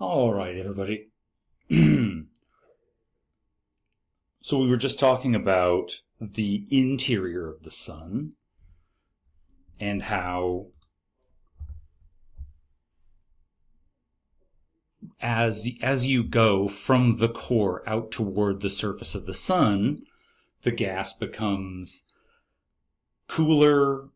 All right, everybody. So we were just talking about the interior of the sun and how as you go from the core out toward the surface of the sun, the gas becomes cooler,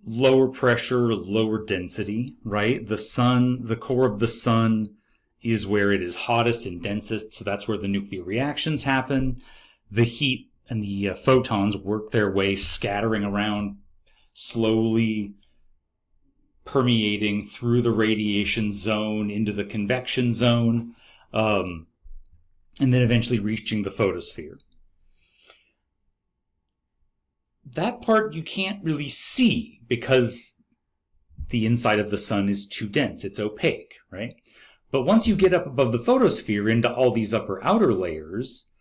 lower pressure, lower density, right? The core of the sun is where it is hottest and densest, so that's where the nuclear reactions happen. The heat and the photons work their way, scattering around, slowly permeating through the radiation zone into the convection zone, and then eventually reaching the photosphere. That part you can't really see because the inside of the sun is too dense. It's opaque, right? But once you get up above the photosphere into all these outer layers,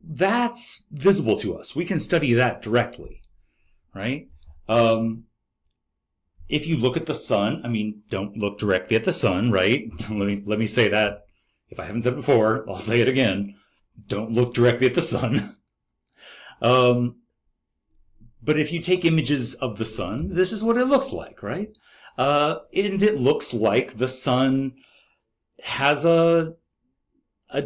that's visible to us. We can study that directly, right? If you look at the sun, don't look directly at the sun, right? Let me say that. If I haven't said it before, I'll say it again. Don't look directly at the sun. But if you take images of the sun, this is what it looks like, right? And it looks like the sun has a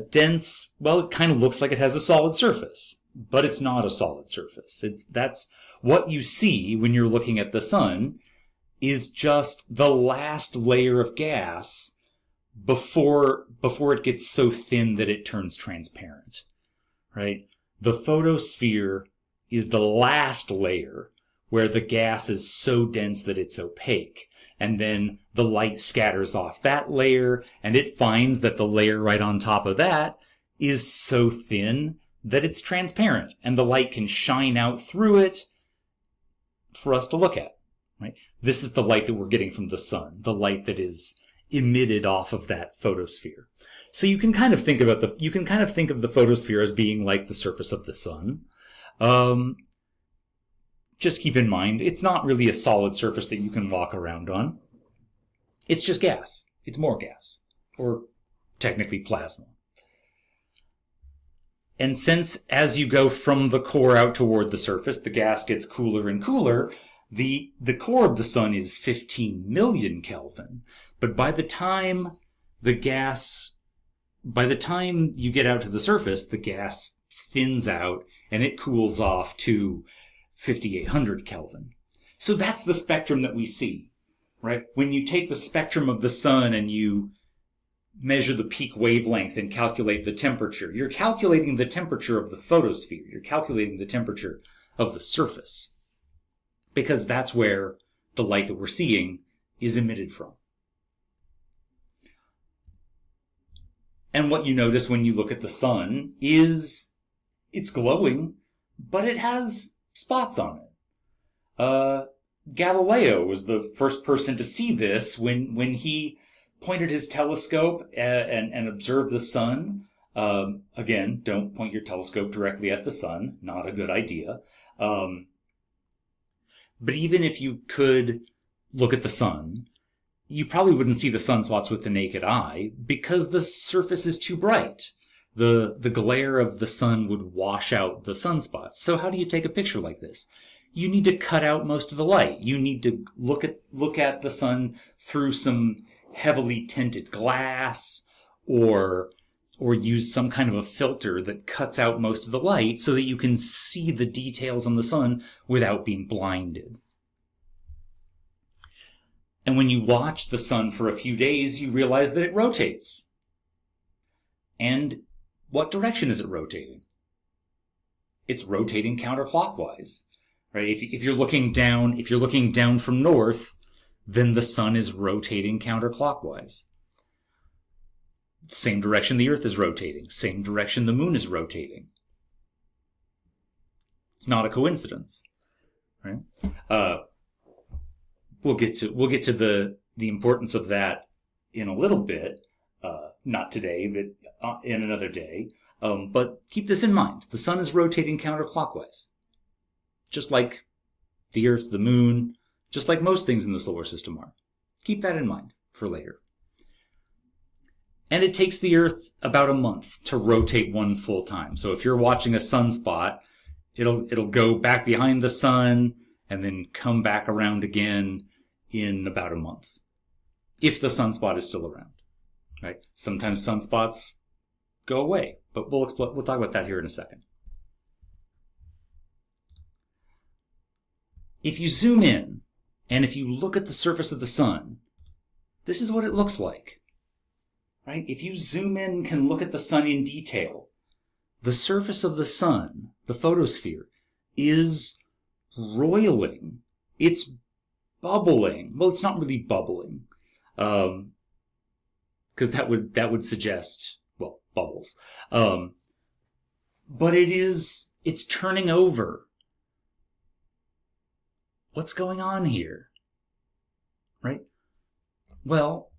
dense, it kind of looks like it has a solid surface, but it's not a solid surface. That's what you see when you're looking at the sun is just the last layer of gas before it gets so thin that it turns transparent, right? The photosphere is the last layer where the gas is so dense that it's opaque. And then the light scatters off that layer, and it finds that the layer right on top of that is so thin that it's transparent, and the light can shine out through it for us to look at, right? This is the light that we're getting from the sun, the light that is emitted off of that photosphere. So you can kind of think of the photosphere as being like the surface of the sun. Just keep in mind, it's not really a solid surface that you can walk around on. It's just gas. It's more gas. Or technically plasma. And since as you go from the core out toward the surface, the gas gets cooler and cooler, the core of the sun is 15 million Kelvin. But by the time you get out to the surface, the gas thins out and it cools off to 5,800 Kelvin. So that's the spectrum that we see, right? When you take the spectrum of the sun and you measure the peak wavelength and calculate the temperature, you're calculating the temperature of the photosphere. You're calculating the temperature of the surface, because that's where the light that we're seeing is emitted from. And what you notice when you look at the sun is it's glowing, but it has spots on it. Galileo was the first person to see this when he pointed his telescope and observed the sun. Again, don't point your telescope directly at the sun. Not a good idea. But even if you could look at the sun, you probably wouldn't see the sunspots with the naked eye because the surface is too bright. The glare of the sun would wash out the sunspots. So how do you take a picture like this? You need to cut out most of the light. You need to look at the sun through some heavily tinted glass, or use some kind of a filter that cuts out most of the light so that you can see the details on the sun without being blinded. And when you watch the sun for a few days, you realize that it rotates. And what direction is it rotating? It's rotating counterclockwise, right? If you're looking down from north, then the sun is rotating counterclockwise. Same direction the earth is rotating, same direction the moon is rotating. It's not a coincidence, right? We'll get to the importance of that in a little bit. Not today, but in another day. But keep this in mind. The sun is rotating counterclockwise. Just like the earth, the moon, just like most things in the solar system are. Keep that in mind for later. And it takes the Earth about a month to rotate one full time. So if you're watching a sunspot, it'll go back behind the sun and then come back around again in about a month, if the sunspot is still around. Right? Sometimes sunspots go away, but we'll talk about that here in a second. If you zoom in, and if you look at the surface of the sun, this is what it looks like. Right? If you zoom in and can look at the sun in detail, the surface of the sun, the photosphere, is roiling. It's bubbling. Well, it's not really bubbling, because that would suggest, well, bubbles. But it's turning over. What's going on here? Right? Well,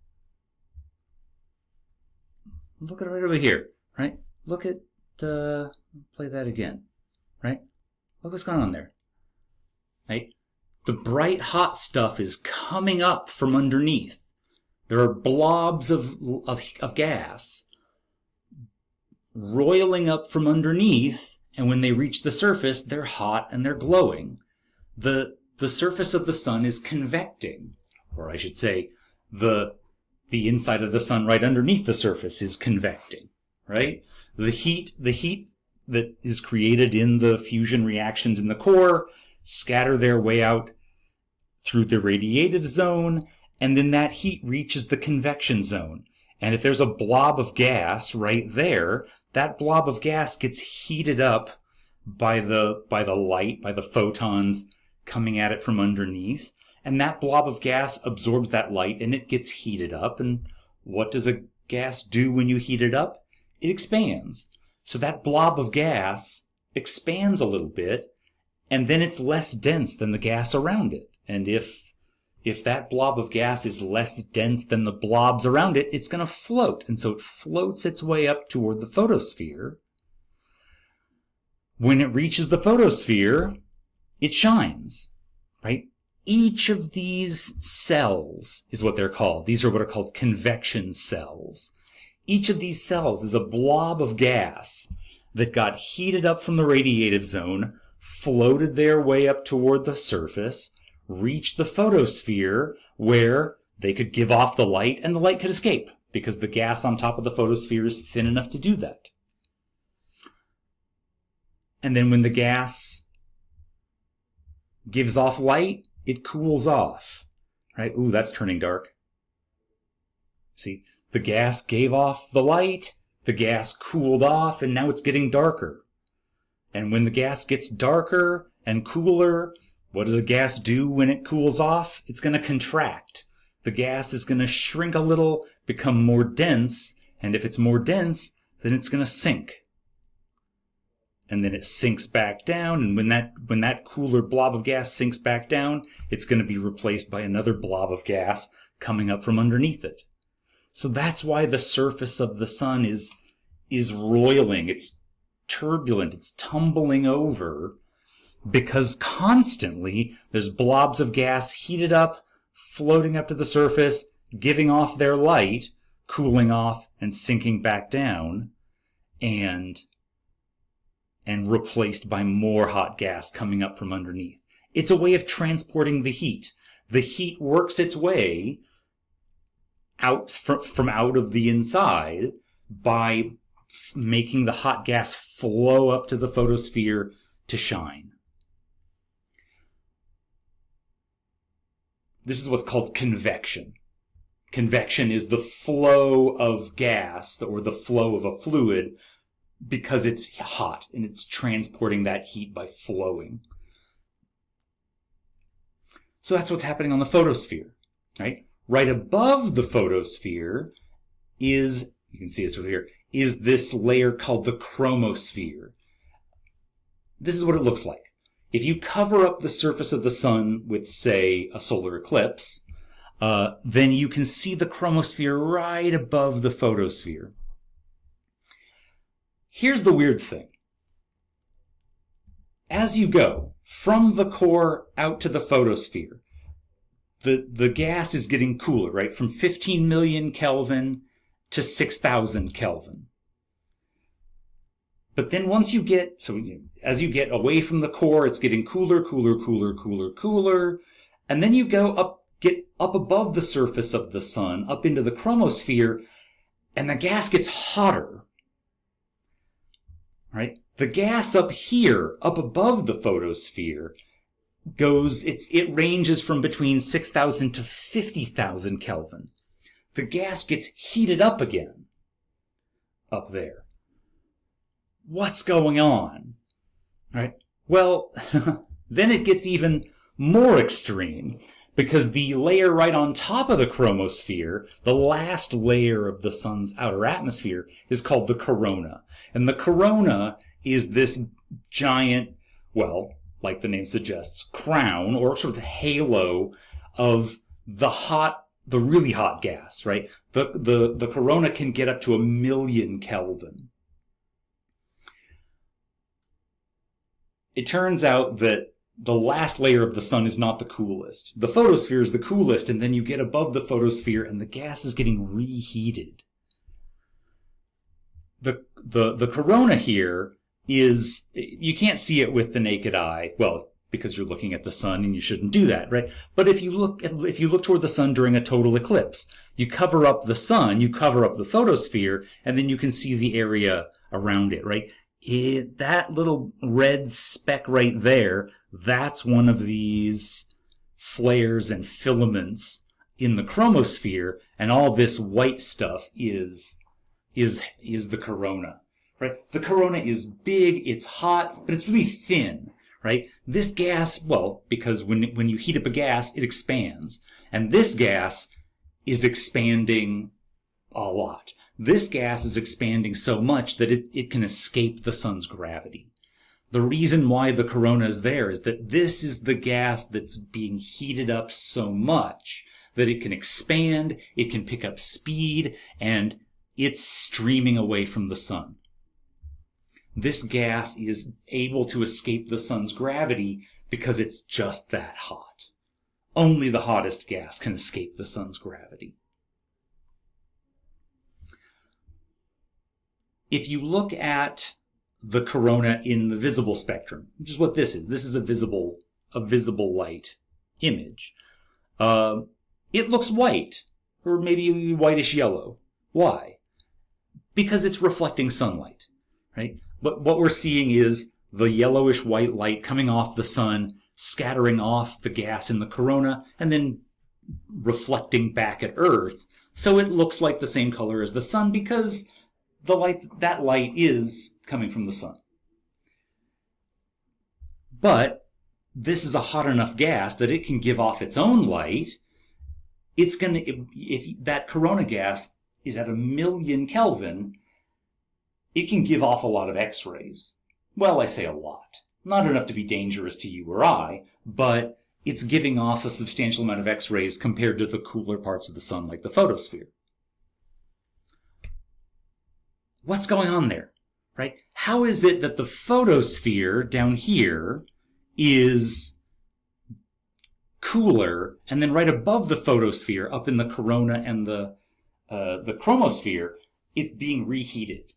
look at it right over here, right? Look at, play that again, right? Look what's going on there, right? The bright hot stuff is coming up from underneath. There are blobs of gas roiling up from underneath, and when they reach the surface, they're hot and they're glowing. The surface of the sun is convecting, or I should say, the inside of the sun right underneath the surface is convecting, right? The heat that is created in the fusion reactions in the core scatter their way out through the radiative zone, and then that heat reaches the convection zone. And if there's a blob of gas right there, that blob of gas gets heated up by the light, by the photons coming at it from underneath. And that blob of gas absorbs that light and it gets heated up. And what does a gas do when you heat it up? It expands. So that blob of gas expands a little bit, and then it's less dense than the gas around it. And if that blob of gas is less dense than the blobs around it, it's going to float. And so it floats its way up toward the photosphere. When it reaches the photosphere, it shines, right? Each of these cells is what they're called. These are what are called convection cells. Each of these cells is a blob of gas that got heated up from the radiative zone, floated their way up toward the surface, reached the photosphere where they could give off the light and the light could escape because the gas on top of the photosphere is thin enough to do that. And then when the gas gives off light, it cools off, right? Ooh, that's turning dark. See, the gas gave off the light, the gas cooled off, and now it's getting darker. And when the gas gets darker and cooler, what does a gas do when it cools off? It's going to contract. The gas is going to shrink a little, become more dense, and if it's more dense, then it's going to sink. And then it sinks back down, and when that cooler blob of gas sinks back down, it's going to be replaced by another blob of gas coming up from underneath it. So that's why the surface of the sun is roiling, it's turbulent, it's tumbling over, because constantly there's blobs of gas heated up, floating up to the surface, giving off their light, cooling off, and sinking back down, and replaced by more hot gas coming up from underneath. It's a way of transporting the heat. The heat works its way out from out of the inside by making the hot gas flow up to the photosphere to shine. This is what's called convection. Convection is the flow of gas or the flow of a fluid because it's hot and it's transporting that heat by flowing. So that's what's happening on the photosphere, right? Right above the photosphere is, you can see this over here, is this layer called the chromosphere. This is what it looks like. If you cover up the surface of the sun with, say, a solar eclipse, then you can see the chromosphere right above the photosphere. Here's the weird thing. As you go from the core out to the photosphere, the gas is getting cooler, right? From 15 million Kelvin to 6,000 Kelvin. But then once you get, as you get away from the core, it's getting cooler, cooler, cooler, cooler, cooler. And then you get up above the surface of the sun, up into the chromosphere, and the gas gets hotter. Right? The gas up here, up above the photosphere, it ranges from between 6,000 to 50,000 Kelvin. The gas gets heated up again up there. What's going on? Right? Well, then it gets even more extreme, because the layer right on top of the chromosphere, the last layer of the sun's outer atmosphere, is called the corona. And the corona is this giant, well, like the name suggests, crown or sort of halo of the really hot gas, right? The corona can get up to 1,000,000 Kelvin. It turns out that the last layer of the sun is not the coolest. The photosphere is the coolest, and then you get above the photosphere and the gas is getting reheated. The corona here is, you can't see it with the naked eye, well, because you're looking at the sun and you shouldn't do that, right? But if you look toward the sun during a total eclipse, you cover up the sun, you cover up the photosphere, and then you can see the area around it, right? That little red speck right there, that's one of these flares and filaments in the chromosphere, and all this white stuff is the corona, right? The corona is big, it's hot, but it's really thin, right? This gas, well, because when you heat up a gas, it expands, and this gas is expanding a lot. This gas is expanding so much that it can escape the sun's gravity. The reason why the corona is there is that this is the gas that's being heated up so much that it can expand, it can pick up speed, and it's streaming away from the sun. This gas is able to escape the sun's gravity because it's just that hot. Only the hottest gas can escape the sun's gravity. If you look at the corona in the visible spectrum, which is what this is a visible light image. It looks white, or maybe whitish yellow. Why? Because it's reflecting sunlight, right? But what we're seeing is the yellowish white light coming off the sun, scattering off the gas in the corona, and then reflecting back at Earth. So it looks like the same color as the sun because that light is coming from the sun. But this is a hot enough gas that it can give off its own light. If that corona gas is at 1,000,000 Kelvin, it can give off a lot of X-rays. Well, I say a lot. Not enough to be dangerous to you or I, but it's giving off a substantial amount of X-rays compared to the cooler parts of the sun, like the photosphere. What's going on there, right? How is it that the photosphere down here is cooler, and then right above the photosphere, up in the corona and the chromosphere, it's being reheated?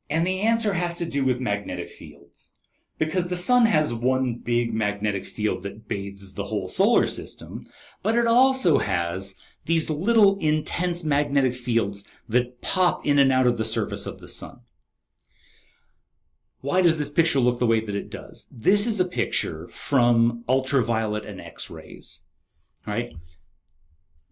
And the answer has to do with magnetic fields. Because the sun has one big magnetic field that bathes the whole solar system, but it also has these little intense magnetic fields that pop in and out of the surface of the sun. Why does this picture look the way that it does? This is a picture from ultraviolet and X-rays, right?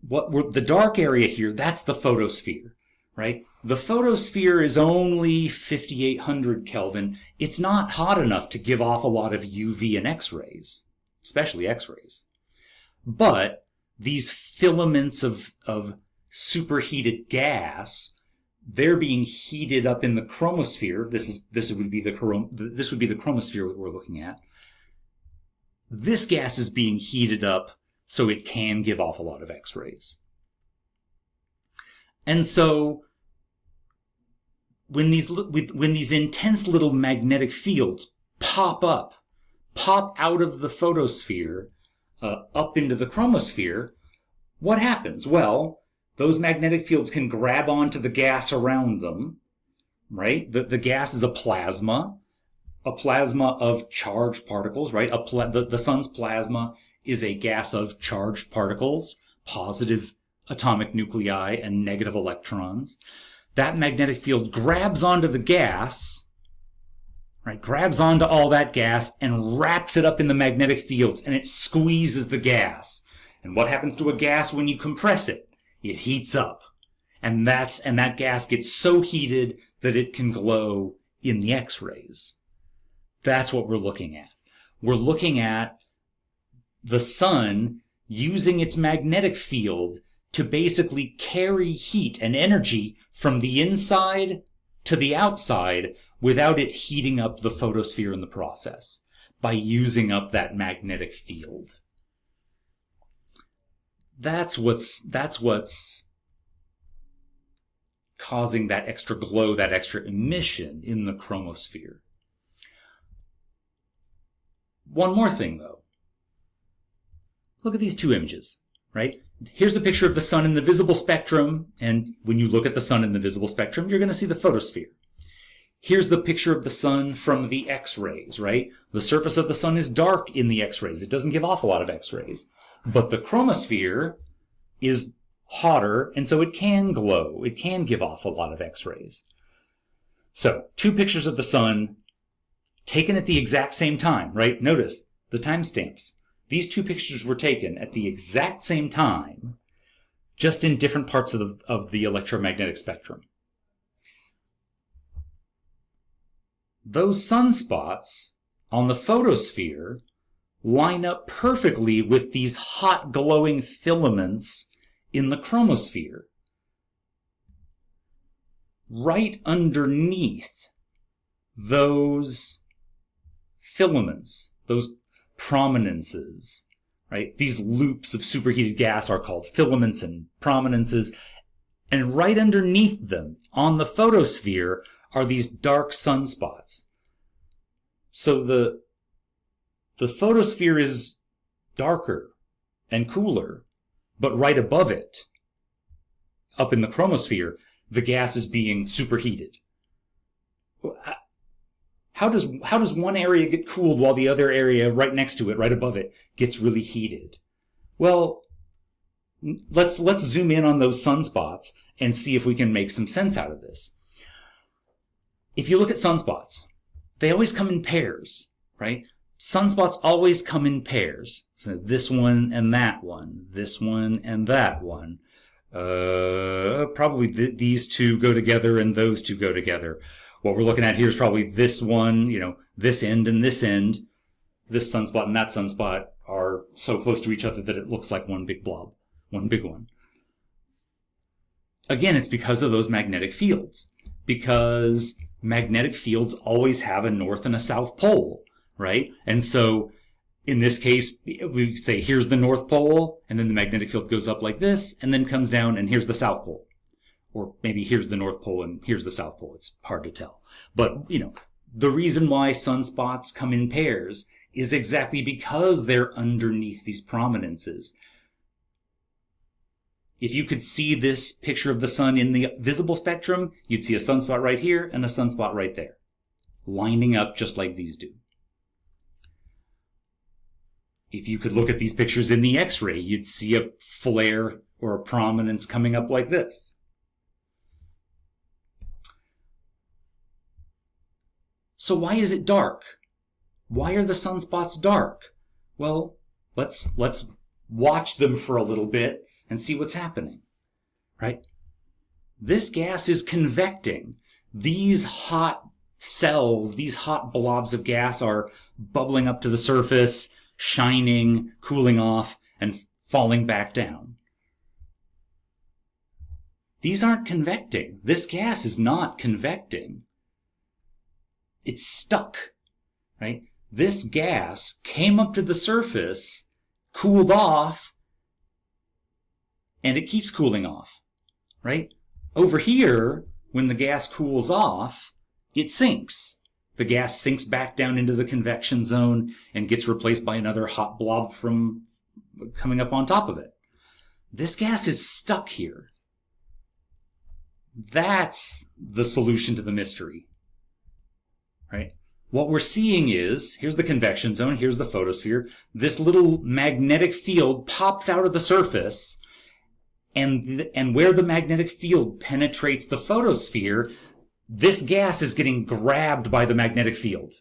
The dark area here, that's the photosphere, right? The photosphere is only 5,800 Kelvin. It's not hot enough to give off a lot of UV and X-rays, especially X-rays. But these filaments of superheated gas, they're being heated up in the chromosphere. This would be the chromosphere that we're looking at. This gas is being heated up so it can give off a lot of X-rays. And so when these intense little magnetic fields pop out of the photosphere, up into the chromosphere, what happens? Well, those magnetic fields can grab onto the gas around them, right? The gas is a plasma of charged particles, right? The sun's plasma is a gas of charged particles, positive atomic nuclei and negative electrons. That magnetic field grabs onto the gas, right? Grabs onto all that gas and wraps it up in the magnetic fields, and it squeezes the gas. And what happens to a gas when you compress it? It heats up. And that gas gets so heated that it can glow in the X-rays. That's what we're looking at. We're looking at the sun using its magnetic field to basically carry heat and energy from the inside to the outside without it heating up the photosphere in the process, by using up that magnetic field. That's what's causing that extra glow, that extra emission in the chromosphere. One more thing, though. Look at these two images, right? Here's a picture of the sun in the visible spectrum, and when you look at the sun in the visible spectrum, you're going to see the photosphere. Here's the picture of the sun from the X-rays, right? The surface of the sun is dark in the X-rays. It doesn't give off a lot of X-rays. But the chromosphere is hotter, and so it can glow. It can give off a lot of X-rays. So, two pictures of the sun taken at the exact same time, right? Notice the timestamps. These two pictures were taken at the exact same time, just in different parts of the electromagnetic spectrum. Those sunspots on the photosphere line up perfectly with these hot glowing filaments in the chromosphere. Right underneath those filaments, those prominences, right? These loops of superheated gas are called filaments and prominences. And right underneath them, on the photosphere, are these dark sunspots. So the photosphere is darker and cooler, but right above it, up in the chromosphere, the gas is being superheated. How does one area get cooled while the other area right next to it, right above it, gets really heated? Well, let's zoom in on those sunspots and see if we can make some sense out of this. If you look at sunspots, they always come in pairs, right? Sunspots always come in pairs. So this one and that one, this one and that one. Probably these two go together and those two go together. What we're looking at here is probably this one, this end and this end. This sunspot and that sunspot are so close to each other that it looks like one big blob, one big one. Again, it's because of those magnetic fields. Because magnetic fields always have a north and a south pole, right? And so in this case, we say here's the north pole, and then the magnetic field goes up like this, and then comes down, and here's the south pole. Or maybe here's the north pole, and here's the south pole. It's hard to tell. But, the reason why sunspots come in pairs is exactly because they're underneath these prominences. If you could see this picture of the sun in the visible spectrum, you'd see a sunspot right here and a sunspot right there, lining up just like these do. If you could look at these pictures in the X-ray, you'd see a flare or a prominence coming up like this. So why is it dark? Why are the sunspots dark? Well, let's watch them for a little bit and see what's happening, right? This gas is convecting. These hot cells, these hot blobs of gas are bubbling up to the surface, shining, cooling off, and falling back down. These aren't convecting. This gas is not convecting. It's stuck, right? This gas came up to the surface, cooled off, and it keeps cooling off, right? Over here, when the gas cools off, it sinks. The gas sinks back down into the convection zone and gets replaced by another hot blob from coming up on top of it. This gas is stuck here. That's the solution to the mystery, right? What we're seeing is, here's the convection zone, here's the photosphere. This little magnetic field pops out of the surface, and where the magnetic field penetrates the photosphere, this gas is getting grabbed by the magnetic field.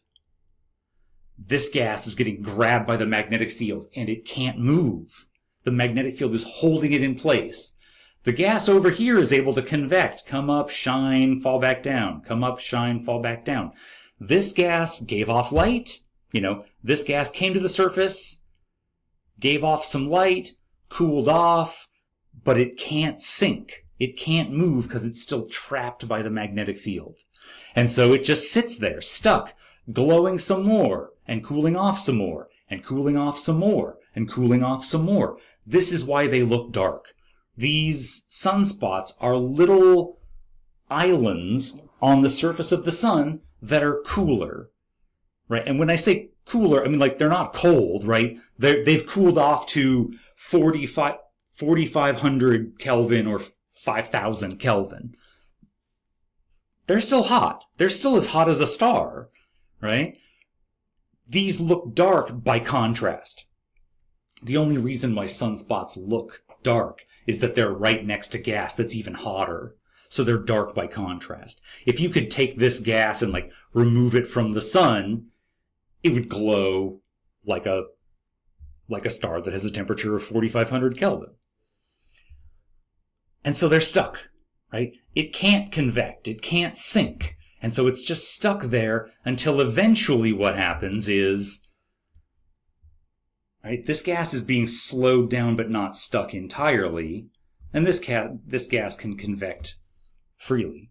This gas is getting grabbed by the magnetic field, and it can't move. The magnetic field is holding it in place. The gas over here is able to convect, come up, shine, fall back down, come up, shine, fall back down. This gas gave off light. This gas came to the surface, gave off some light, cooled off, but it can't sink. It can't move because it's still trapped by the magnetic field. And so it just sits there, stuck, glowing some more, and cooling off some more, and cooling off some more, and cooling off some more. This is why they look dark. These sunspots are little islands on the surface of the sun that are cooler, right? And when I say cooler, I mean like they're not cold, right? They've cooled off to 4,500 Kelvin or 5,000 Kelvin. They're still hot. They're still as hot as a star, right? These look dark by contrast. The only reason why sunspots look dark is that they're right next to gas that's even hotter. So they're dark by contrast. If you could take this gas and remove it from the sun, it would glow like a star that has a temperature of 4,500 Kelvin. And so they're stuck, right? It can't convect. It can't sink. And so it's just stuck there until eventually what happens is, right, this gas is being slowed down but not stuck entirely. And this gas can convect freely.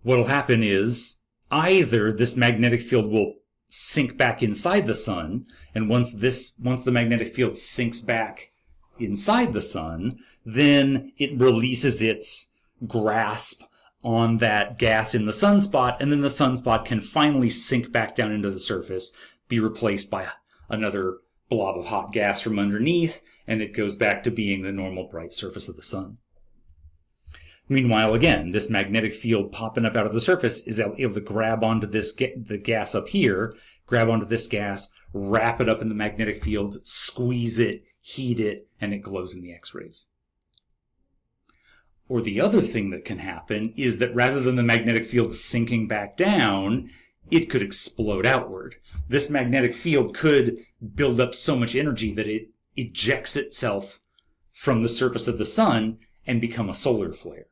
What'll happen is either this magnetic field will sink back inside the sun, and once the magnetic field sinks back inside the sun, then it releases its grasp on that gas in the sunspot, and then the sunspot can finally sink back down into the surface, be replaced by another blob of hot gas from underneath, and it goes back to being the normal bright surface of the sun. Meanwhile, again, this magnetic field popping up out of the surface is able to grab onto the gas up here, grab onto this gas, wrap it up in the magnetic field, squeeze it, heat it, and it glows in the X-rays. Or the other thing that can happen is that rather than the magnetic field sinking back down, it could explode outward. This magnetic field could build up so much energy that it ejects itself from the surface of the sun and become a solar flare.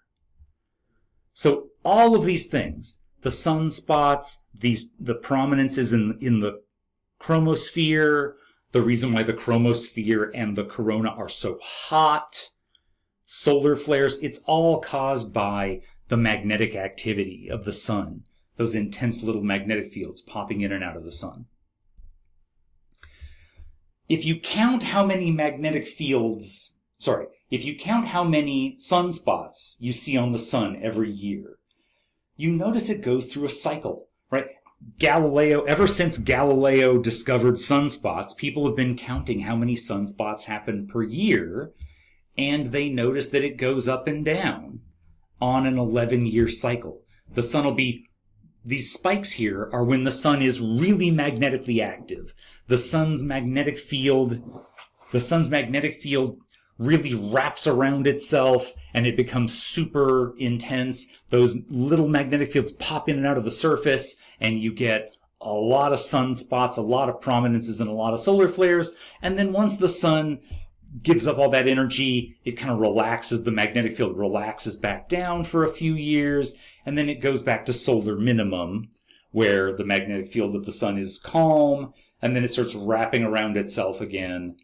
So all of these things, the sunspots, the prominences in the chromosphere, the reason why the chromosphere and the corona are so hot, solar flares, it's all caused by the magnetic activity of the sun, those intense little magnetic fields popping in and out of the sun. If you count how many sunspots you see on the sun every year, you notice it goes through a cycle, right? Ever since Galileo discovered sunspots, people have been counting how many sunspots happen per year, and they notice that it goes up and down on an 11-year cycle. The sun will be, these spikes here are when the sun is really magnetically active. The sun's magnetic field really wraps around itself and it becomes super intense. Those little magnetic fields pop in and out of the surface and you get a lot of sunspots, a lot of prominences, and a lot of solar flares. And then once the sun gives up all that energy, it kind of relaxes, the magnetic field relaxes back down for a few years, and then it goes back to solar minimum, where the magnetic field of the sun is calm, and then it starts wrapping around itself again.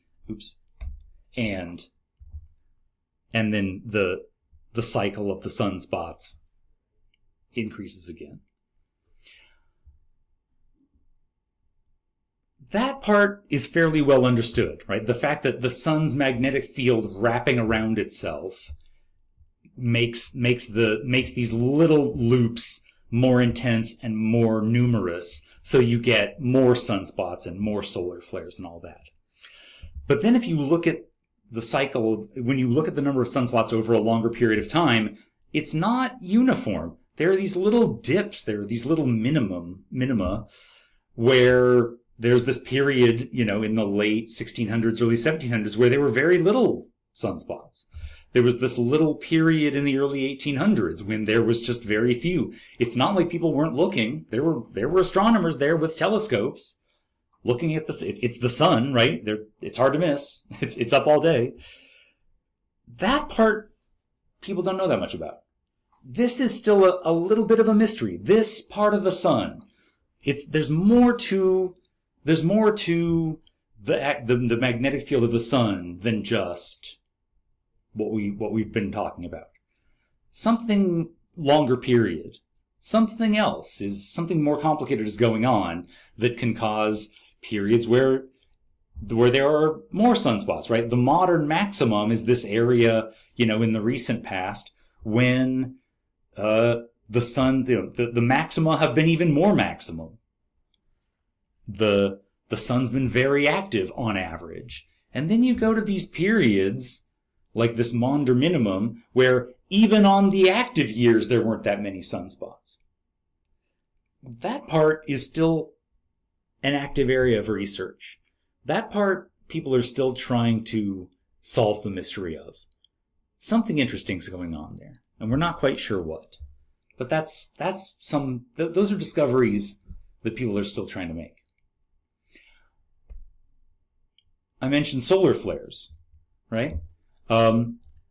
And then the cycle of the sunspots increases again. That part is fairly well understood, right? The fact that the sun's magnetic field wrapping around itself makes these little loops more intense and more numerous, so you get more sunspots and more solar flares and all that. But then if you look at the cycle of, when you look at the number of sunspots over a longer period of time, it's not uniform. There are these little dips, there are these little minima, where there's this period, in the late 1600s, early 1700s, where there were very little sunspots. There was this little period in the early 1800s when there was just very few. It's not like people weren't looking. There were astronomers there with telescopes looking at it's the sun, right? It's hard to miss. It's up all day. That part, people don't know that much about. This is still a little bit of a mystery. This part of the sun, there's more to the magnetic field of the sun than just what we've been talking about. Something longer period, something else something more complicated is going on that can cause periods where there are more sunspots, right? The modern maximum is this area, in the recent past when the sun, the maxima have been even more maximum. The sun's been very active on average. And then you go to these periods like this Maunder minimum, where even on the active years, there weren't that many sunspots. That part is still an active area of research. That part, people are still trying to solve the mystery of. Something interesting is going on there, and we're not quite sure what. But those are discoveries that people are still trying to make. I mentioned solar flares, right?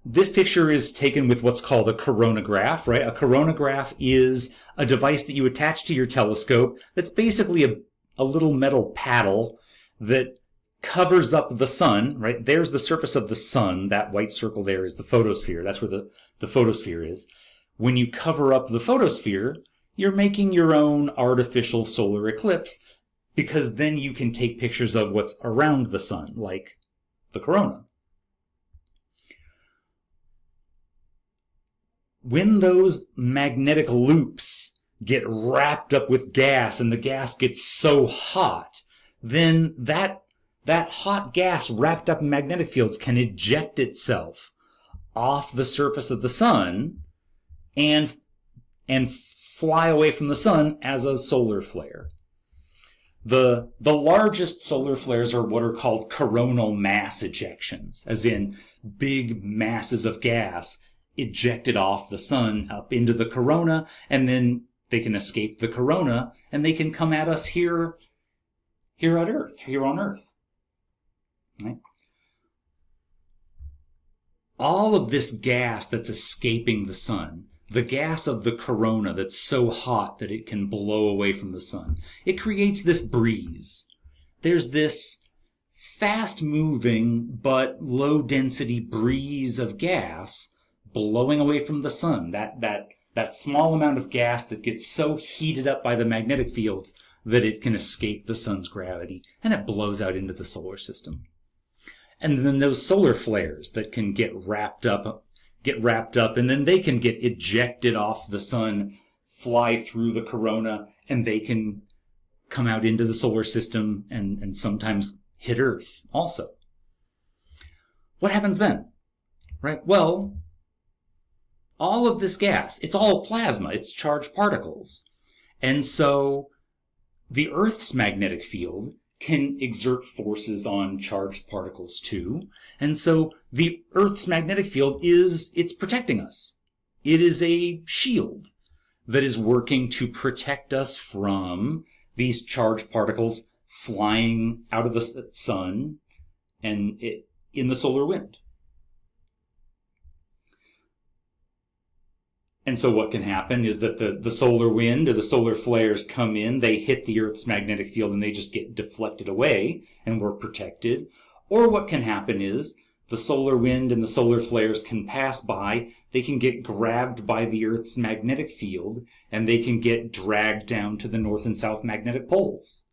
This picture is taken with what's called a coronagraph, right? A coronagraph is a device that you attach to your telescope that's basically a little metal paddle that covers up the sun, right? There's the surface of the sun. That white circle there is the photosphere. That's where the photosphere is. When you cover up the photosphere, you're making your own artificial solar eclipse, because then you can take pictures of what's around the sun, like the corona. When those magnetic loops get wrapped up with gas and the gas gets so hot, then that hot gas wrapped up in magnetic fields can eject itself off the surface of the sun and fly away from the sun as a solar flare. The largest solar flares are what are called coronal mass ejections, as in big masses of gas ejected off the sun up into the corona, and then they can escape the corona and they can come at us here on Earth. Right? All of this gas that's escaping the sun, the gas of the corona that's so hot that it can blow away from the sun, it creates this breeze. There's this fast-moving but low-density breeze of gas blowing away from the sun, that small amount of gas that gets so heated up by the magnetic fields that it can escape the sun's gravity, and it blows out into the solar system. And then those solar flares that can get wrapped up, and then they can get ejected off the sun, fly through the corona, and they can come out into the solar system and sometimes hit Earth also. What happens then? Right? Well, all of this gas, it's all plasma, it's charged particles. And so the Earth's magnetic field can exert forces on charged particles too. And so the Earth's magnetic field it's protecting us. It is a shield that is working to protect us from these charged particles flying out of the sun and in the solar wind. And so what can happen is that the solar wind or the solar flares come in, they hit the Earth's magnetic field and they just get deflected away and we're protected. Or what can happen is the solar wind and the solar flares can pass by, they can get grabbed by the Earth's magnetic field and they can get dragged down to the north and south magnetic poles.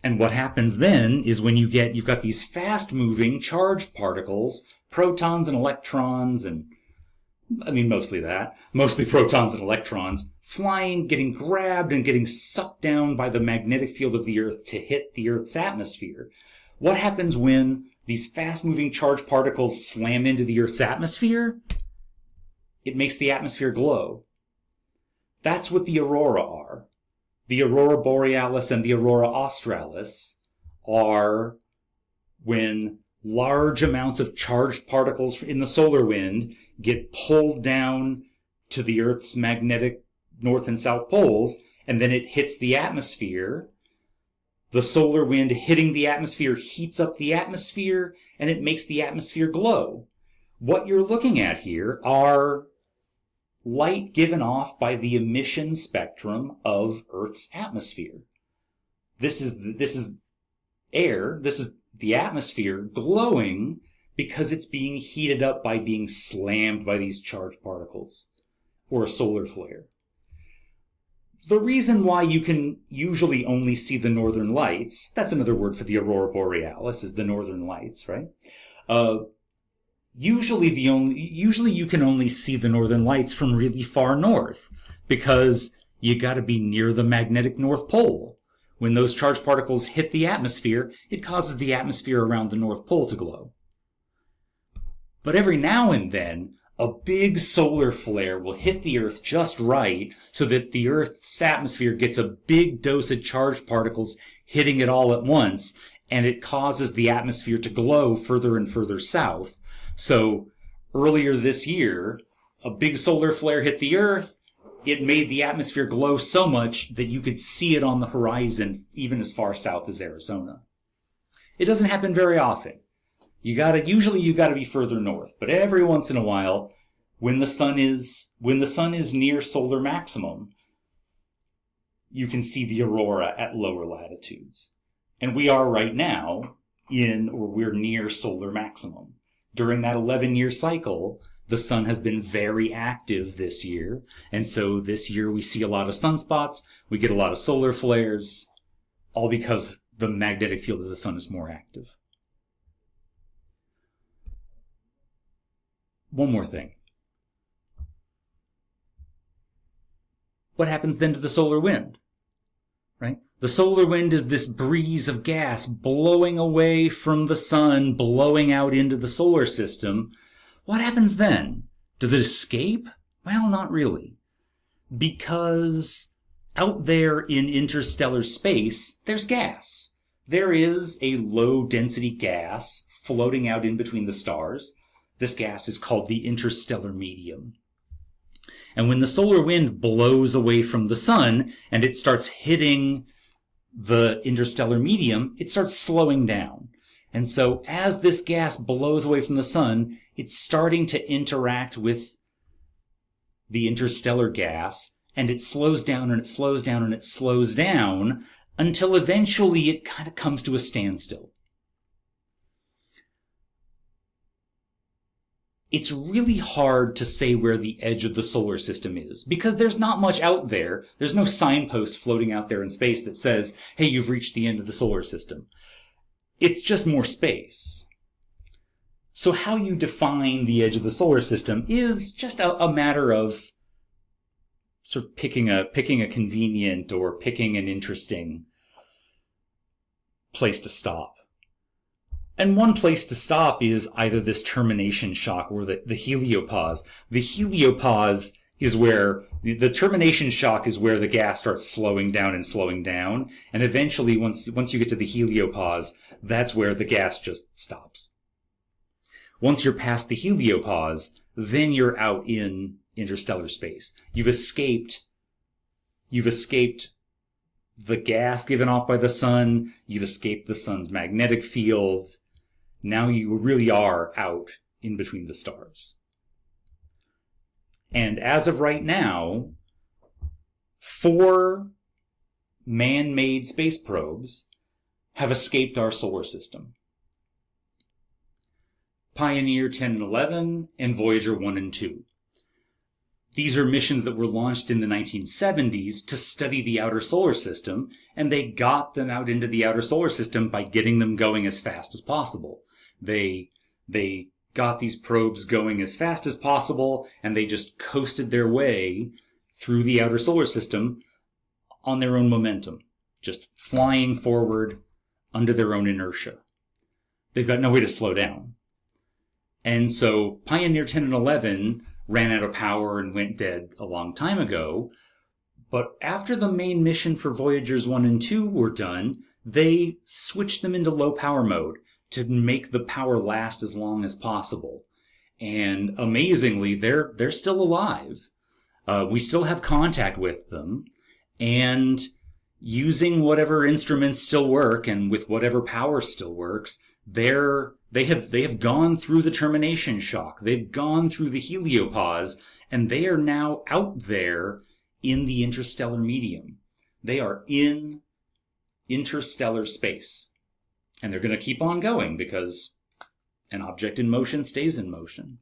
And what happens then is when you've got these fast-moving charged particles, protons and electrons mostly protons and electrons, flying, getting grabbed, and getting sucked down by the magnetic field of the Earth to hit the Earth's atmosphere. What happens when these fast-moving charged particles slam into the Earth's atmosphere? It makes the atmosphere glow. That's what the aurora are. The aurora borealis and the aurora australis are when large amounts of charged particles in the solar wind get pulled down to the Earth's magnetic north and south poles, and then it hits the atmosphere. The solar wind hitting the atmosphere heats up the atmosphere, and it makes the atmosphere glow. What you're looking at here are light given off by the emission spectrum of Earth's atmosphere. This is air, this is the atmosphere glowing because it's being heated up by being slammed by these charged particles, or a solar flare. The reason why you can usually only see the northern lights, that's another word for the aurora borealis, is the northern lights, right? Usually you can only see the northern lights from really far north because you got to be near the magnetic North Pole. When those charged particles hit the atmosphere, it causes the atmosphere around the North Pole to glow. But every now and then, a big solar flare will hit the Earth just right so that the Earth's atmosphere gets a big dose of charged particles hitting it all at once, and it causes the atmosphere to glow further and further south. So earlier this year, a big solar flare hit the Earth. It made the atmosphere glow so much that you could see it on the horizon even as far south as Arizona. It doesn't happen very often. Usually you gotta be further north, but every once in a while, when the sun is near solar maximum, you can see the aurora at lower latitudes. And we are right now we're near solar maximum. During that 11-year cycle, the sun has been very active this year. And so this year we see a lot of sunspots, we get a lot of solar flares, all because the magnetic field of the sun is more active. One more thing. What happens then to the solar wind? Right? The solar wind is this breeze of gas blowing away from the sun, blowing out into the solar system. What happens then? Does it escape? Well, not really. Because out there in interstellar space, there's gas. There is a low-density gas floating out in between the stars. This gas is called the interstellar medium. And when the solar wind blows away from the sun and it starts hitting the interstellar medium, it starts slowing down. And so as this gas blows away from the sun, it's starting to interact with the interstellar gas, and it slows down and it slows down and it slows down until eventually it kind of comes to a standstill. It's really hard to say where the edge of the solar system is because there's not much out there. There's no signpost floating out there in space that says, hey, you've reached the end of the solar system. It's just more space. So how you define the edge of the solar system is just a matter of sort of picking a convenient or picking an interesting place to stop. And one place to stop is either this termination shock or the heliopause. The heliopause is where the termination shock is where the gas starts slowing down. And eventually, once you get to the heliopause, that's where the gas just stops. Once you're past the heliopause, then you're out in interstellar space. You've escaped the gas given off by the sun. You've escaped the sun's magnetic field. Now you really are out in between the stars. And as of right now, 4 man-made space probes have escaped our solar system. Pioneer 10 and 11 and Voyager 1 and 2. These are missions that were launched in the 1970s to study the outer solar system, and they got them out into the outer solar system by getting them going as fast as possible. They got these probes going as fast as possible, and they just coasted their way through the outer solar system on their own momentum, just flying forward under their own inertia. they've got no way to slow down. And so Pioneer 10 and 11 ran out of power and went dead a long time ago. But after the main mission for Voyagers 1 and 2 were done, they switched them into low power mode to make the power last as long as possible. And amazingly, they're still alive. We still have contact with them. And using whatever instruments still work and with whatever power still works, they have gone through the termination shock. They've gone through the heliopause, and they are now out there in the interstellar medium. They are in interstellar space. And they're going to keep on going because an object in motion stays in motion.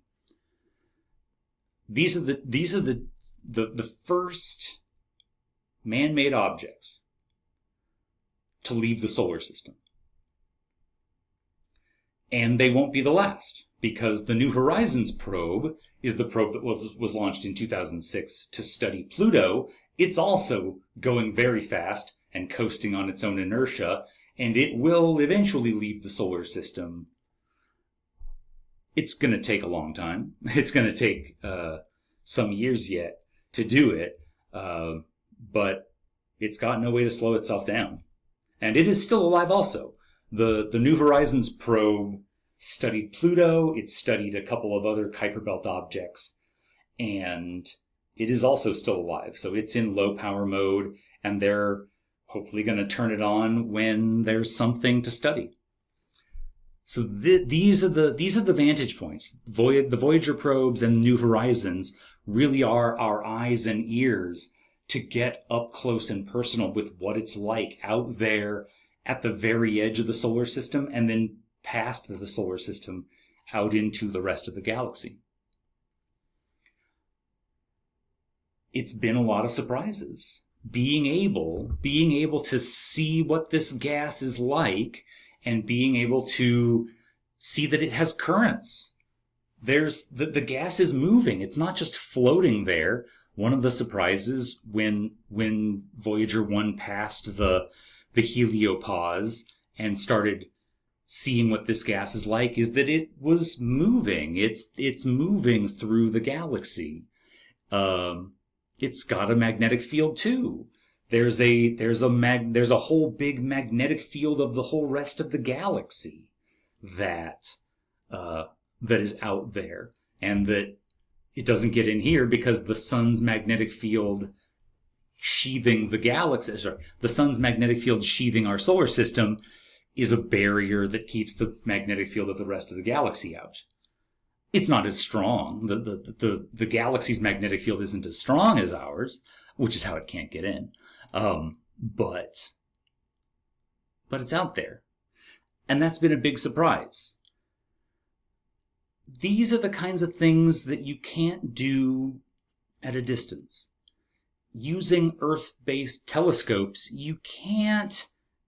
These are the first man-made objects to leave the solar system. And they won't be the last, because the New Horizons probe is the probe that was launched in 2006 to study Pluto. It's also going very fast and coasting on its own inertia, and it will eventually leave the solar system. It's going to take a long time. It's going to take some years yet to do it, but it's got no way to slow itself down. And it is still alive also. The New Horizons probe studied Pluto, it studied a couple of other Kuiper Belt objects, and it is also still alive. So it's in low power mode, and they're hopefully going to turn it on when there's something to study. So these are the vantage points. The Voyager probes and New Horizons really are our eyes and ears to get up close and personal with what it's like out there at the very edge of the solar system, and then past the solar system out into the rest of the galaxy. It's been a lot of surprises. Being able to see what this gas is like, and being able to see that it has currents. There's the gas is moving. It's not just floating there. One of the surprises when Voyager 1 passed the heliopause and started seeing what this gas is like is that it was moving. It's moving through the galaxy. It's got a magnetic field too. There's a whole big magnetic field of the whole rest of the galaxy that is out there, and that it doesn't get in here because the sun's magnetic field sheathing the galaxy, the sun's magnetic field sheathing our solar system is a barrier that keeps the magnetic field of the rest of the galaxy out. It's not as strong. The galaxy's magnetic field isn't as strong as ours, which is how it can't get in. But it's out there. And that's been a big surprise. These are the kinds of things that you can't do at a distance. Using Earth-based telescopes, you can't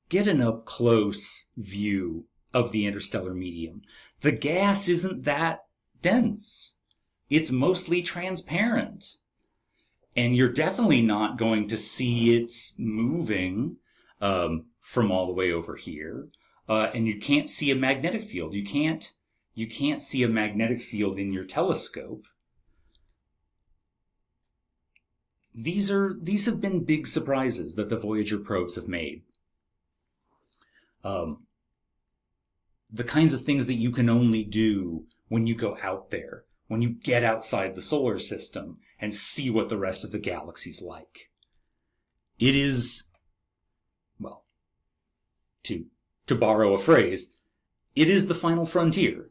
get an up-close view of the interstellar medium. The gas isn't that dense. It's mostly transparent. And you're definitely not going to see it moving from all the way over here. And you can't see a magnetic field. You can't see a magnetic field in your telescope. These have been big surprises that the Voyager probes have made. The kinds of things that you can only do when you go out there, when you get outside the solar system and see what the rest of the galaxy's like. It is, well, to borrow a phrase, it is the final frontier,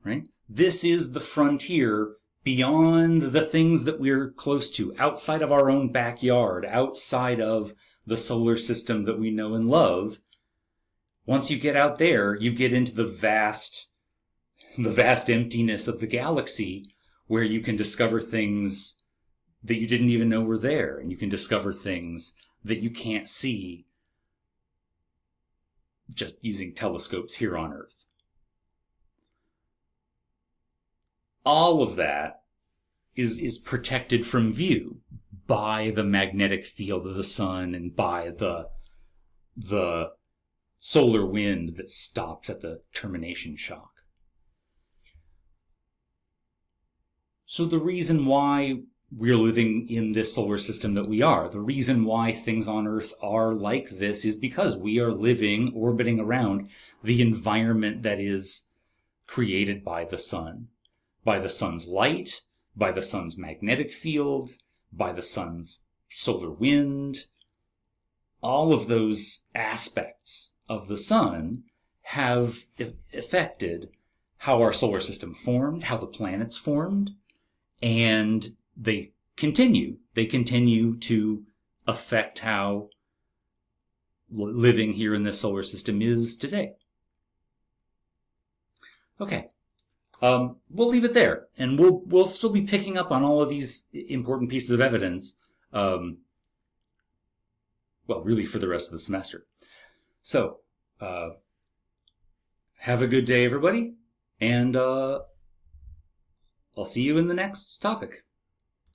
right? This is the frontier beyond the things that we're close to, outside of our own backyard, outside of the solar system that we know and love. Once you get out there, you get into the vast emptiness of the galaxy, where you can discover things that you didn't even know were there, and you can discover things that you can't see just using telescopes here on Earth. All of that is protected from view by the magnetic field of the sun and by the solar wind that stops at the termination shock. So the reason why we're living in this solar system that we are, the reason why things on Earth are like this, is because we are living, orbiting around the environment that is created by the sun. By the sun's light, by the sun's magnetic field, by the sun's solar wind. All of those aspects of the sun have affected how our solar system formed, how the planets formed, and they continue to affect how living here in this solar system is today. Okay. We'll leave it there, and we'll still be picking up on all of these important pieces of evidence, really for the rest of the semester. So, have a good day, everybody, and I'll see you in the next topic.